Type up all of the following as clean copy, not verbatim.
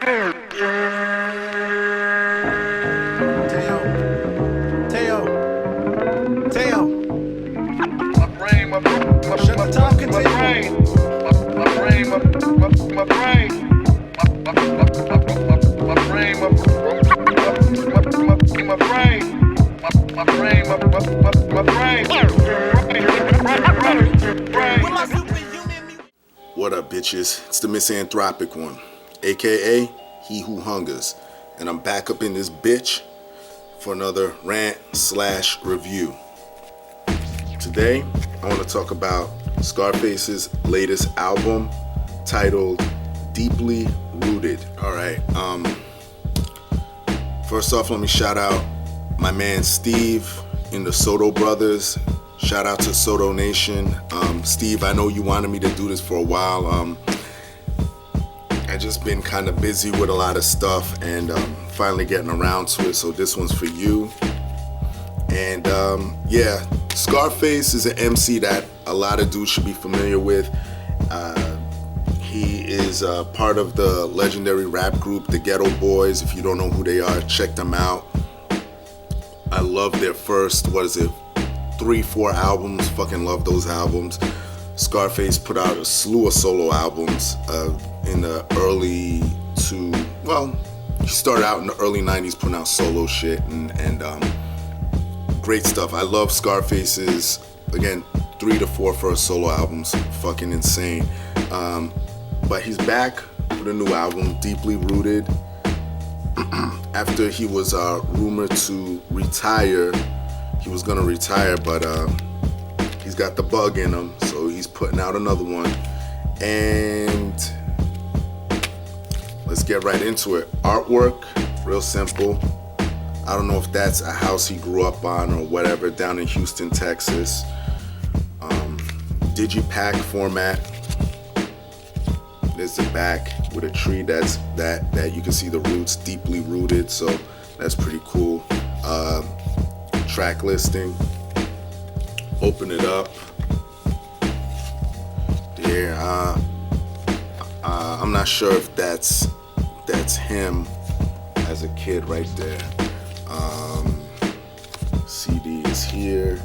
What up, bitches? It's the misanthropic one, aka He Who Hungers, and I'm back up in this bitch for another rant/review. Today, I want to talk about Scarface's latest album titled Deeply Rooted. Alright, first off, let me shout out my man Steve in the Soto Brothers. Shout out to Soto Nation. Steve, I know you wanted me to do this for a while. I just been kind of busy with a lot of stuff and finally getting around to it, so this one's for you. And yeah, Scarface is an MC that a lot of dudes should be familiar with. He is part of the legendary rap group, the Geto Boys. If you don't know who they are, check them out. I love their first, 3-4 albums. Fucking love those albums. Scarface put out a slew of solo albums in the he started out in the early 90s putting out solo shit and great stuff. I love Scarface's, again, 3 to 4 first solo albums. Fucking insane. But he's back with a new album, Deeply Rooted. After he was rumored to retire, he was gonna retire, but he's got the bug in him, so he's putting out another one. And let's get right into it. Artwork, real simple. I don't know if that's a house he grew up on or whatever, down in Houston, Texas. Digipack format. There's the back with a tree that you can see the roots deeply rooted, so that's pretty cool. Track listing. Open it up. There. I'm not sure if that's him as a kid right there. CD is here.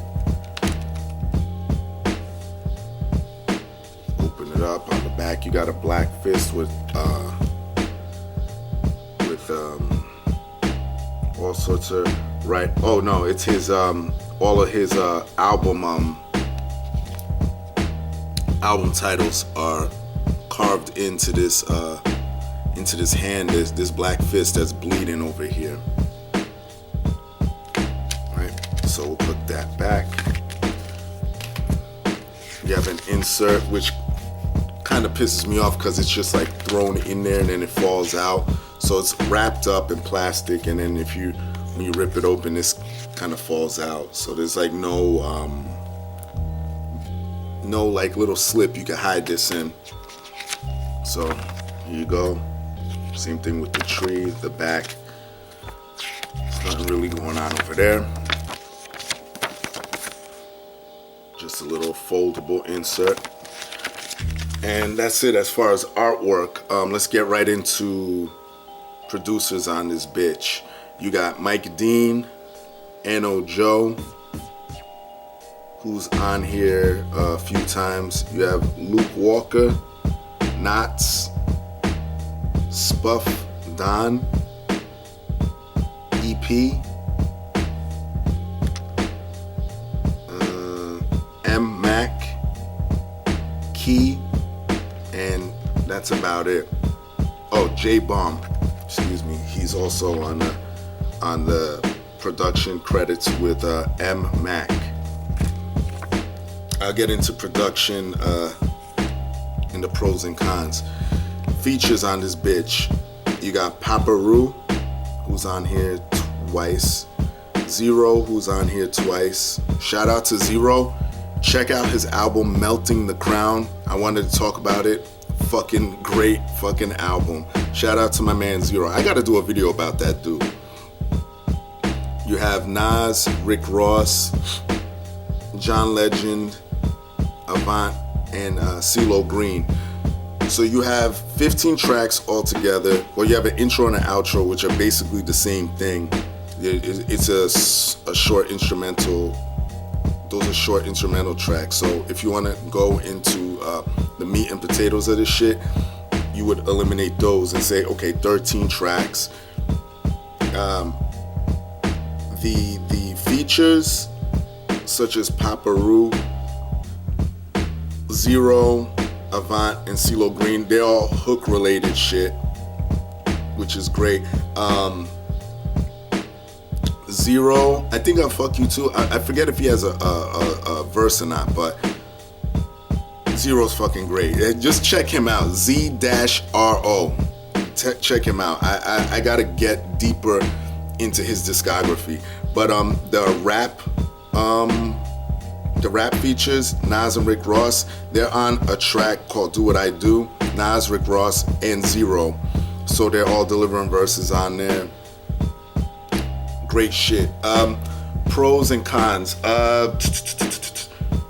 Open it up. On the back, you got a black fist with all sorts of Oh no, it's his all of his album titles are carved into this hand. There's this black fist that's bleeding over here. Right, so we'll put that back. You have an insert, which kind of pisses me off because it's just like thrown in there and then it falls out. So it's wrapped up in plastic, and then when you rip it open, this kind of falls out. So there's like no like little slip you can hide this in. So here you go. Same thing with the tree, the back. There's nothing really going on over there. Just a little foldable insert. And that's it as far as artwork. Let's get right into producers on this bitch. You got Mike Dean, N.W.A, who's on here a few times. You have Luke Walker, Knots, Spuff Don, EP, emcee, Key, and that's about it. Oh, J-Bomb, excuse me. He's also on the production credits with emcee. I'll get into production in the pros and cons. Features on this bitch. You got Papa Roo, who's on here twice. Zero, who's on here twice. Shout out to Zero. Check out his album Melting the Crown. I wanted to talk about it. Fucking great fucking album. Shout out to my man Zero. I gotta do a video about that dude. You have Nas, Rick Ross, John Legend, Avant, and CeeLo Green. So you have 15 tracks altogether, or you have an intro and an outro, which are basically the same thing. It's a short instrumental. Those are short instrumental tracks. So if you want to go into the meat and potatoes of this shit, you would eliminate those and say, okay, 13 tracks. The features such as Paparu, Zero, Avant, and CeeLo Green, they're all hook related shit, which is great. Zero, I think I'll fuck you too. I forget if he has a verse or not, but Zero's fucking great. Just check him out. Z-RO. Check him out. I gotta get deeper into his discography. But the rap features, Nas and Rick Ross, they're on a track called Do What I Do. Nas, Rick Ross, and Zero. So they're all delivering verses on there. Great shit. Pros and cons.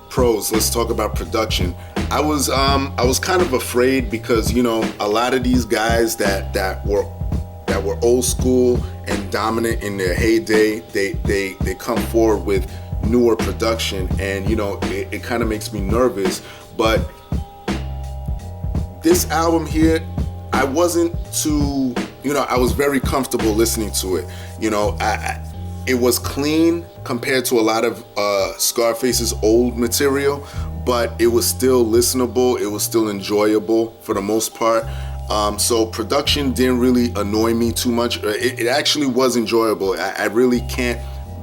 Pros, let's talk about production. I was kind of afraid because, you know, a lot of these guys that were old school and dominant in their heyday, they come forward with newer production, and you know, it kind of makes me nervous. But this album here, I wasn't too, you know, I was very comfortable listening to it. You know, it was clean compared to a lot of Scarface's old material, but it was still listenable. It was still enjoyable for the most part. So production didn't really annoy me too much. It actually was enjoyable. I really can't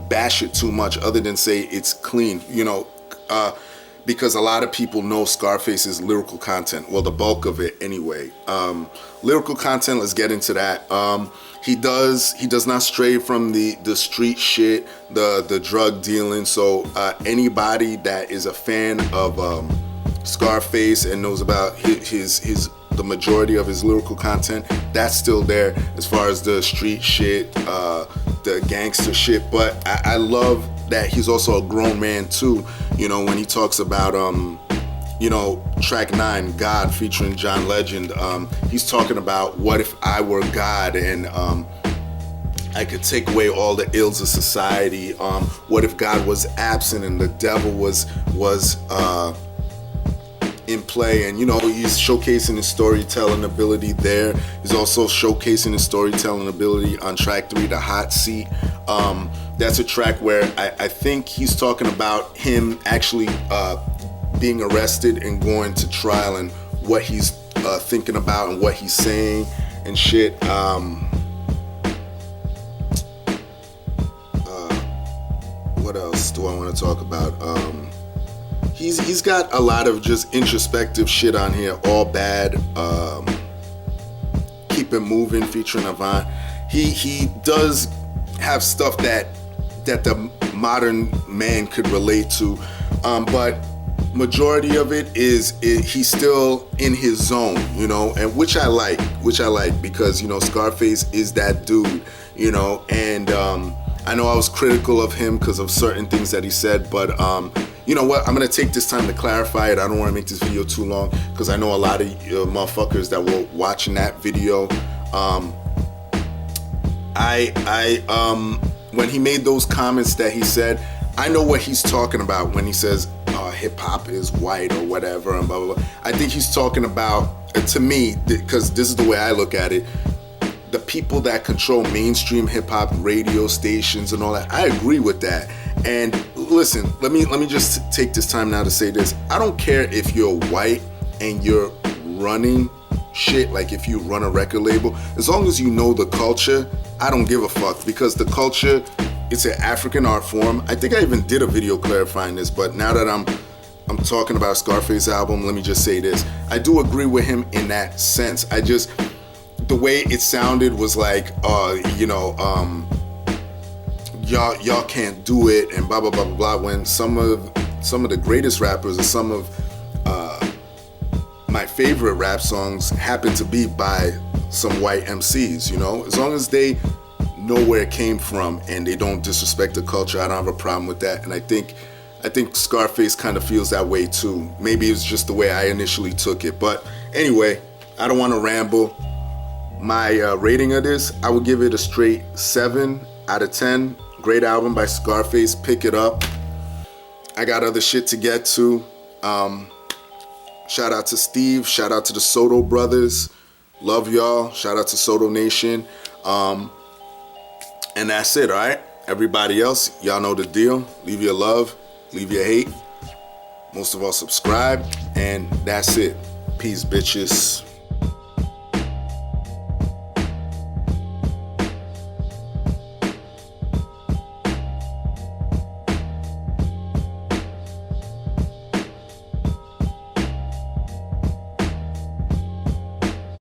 bash it too much other than say it's clean, you know, because a lot of people know Scarface's lyrical content. Well, the bulk of it anyway. Lyrical content, let's get into that. He does not stray from the street shit, the drug dealing. So anybody that is a fan of Scarface and knows about the majority of his lyrical content, that's still there as far as the street shit, the gangster shit. But I love that he's also a grown man too. You know, when he talks about you know, track 9, God, featuring John Legend, he's talking about what if I were God and I could take away all the ills of society. What if God was absent and the devil was in play? And you know, he's showcasing his storytelling ability there. He's also showcasing his storytelling ability on track 3, The Hot Seat. That's a track where I think he's talking about him actually being arrested and going to trial and what he's thinking about and what he's saying and shit. What else do I want to talk about? He's got a lot of just introspective shit on here, All Bad, Keep It Moving featuring Avant. He does have stuff that the modern man could relate to, but majority of it is he's still in his zone, you know, and which I like because, you know, Scarface is that dude, you know. And I know I was critical of him because of certain things that he said, but you know what, I'm gonna take this time to clarify it. I don't want to make this video too long because I know a lot of motherfuckers that were watching that video. When he made those comments that he said, I know what he's talking about when he says hip hop is white or whatever and blah blah blah. I think he's talking about, to me, because this is the way I look at it, the people that control mainstream hip hop radio stations and all that. I agree with that. And listen, let me just take this time now to say this. I don't care if you're white and you're running shit, like if you run a record label, as long as you know the culture, I don't give a fuck, because the culture, it's an African art form. I think I even did a video clarifying this, but now that I'm talking about Scarface album, let me just say this. I do agree with him in that sense. The way it sounded was like, you know, y'all can't do it and blah blah blah blah blah. When some of the greatest rappers or some of my favorite rap songs happen to be by some white MCs, you know, as long as they know where it came from and they don't disrespect the culture, I don't have a problem with that. And I think Scarface kind of feels that way too. Maybe it's just the way I initially took it, but Anyway, I don't want to ramble. My rating of this, I would give it a straight 7 out of 10. Great album by Scarface. Pick it up. I got other shit to get to. Shout out to Steve. Shout out to the Soto brothers. Love y'all. Shout out to Soto Nation. And that's it, all right? Everybody else, y'all know the deal. Leave your love. Leave your hate. Most of all, subscribe. And that's it. Peace, bitches.